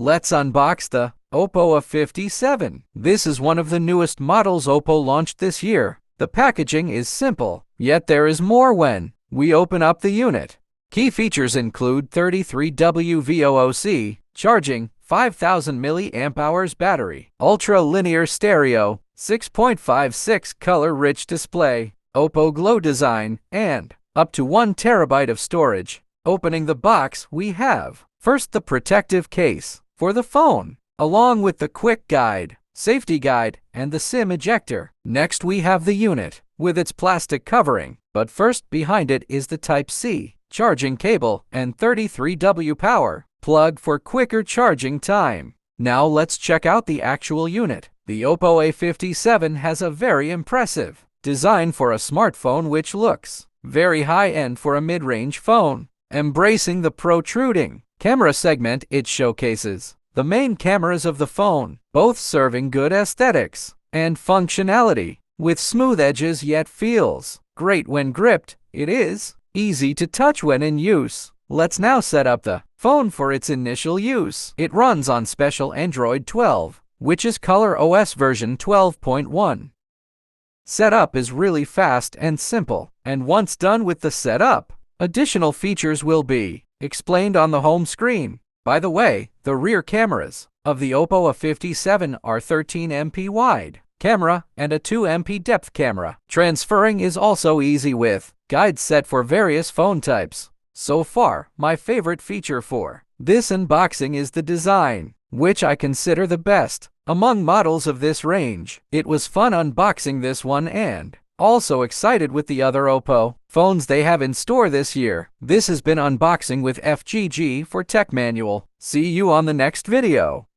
Let's unbox the Oppo A57. This is one of the newest models Oppo launched this year. The packaging is simple, yet there is more when we open up the unit. Key features include 33W VOOC, charging, 5000 mAh battery, ultra-linear stereo, 6.56 color-rich display, Oppo Glow design, and up to 1 TB of storage. Opening the box, we have first the protective case for the phone, along with the quick guide, safety guide, and the SIM ejector. Next, we have the unit with its plastic covering, but first behind it is the Type-C charging cable and 33W power plug for quicker charging time. Now let's check out the actual unit. The Oppo A57 has a very impressive design for a smartphone which looks very high-end for a mid-range phone. Embracing the protruding camera segment, it showcases the main cameras of the phone, both serving good aesthetics and functionality, with smooth edges yet feels great when gripped. It is easy to touch when in use. Let's now set up the phone for its initial use. It runs on special Android 12, which is Color OS version 12.1. Setup is really fast and simple, and once done with the setup, additional features will be explained on the home screen. By the way, the rear cameras of the Oppo A57 are 13MP wide camera and a 2MP depth camera. Transferring is also easy with guides set for various phone types. So far, my favorite feature for this unboxing is the design, which I consider the best among models of this range. It was fun unboxing this one and also excited with the other Oppo phones they have in store this year. This has been Unboxing with FGG for Tech Manual. See you on the next video.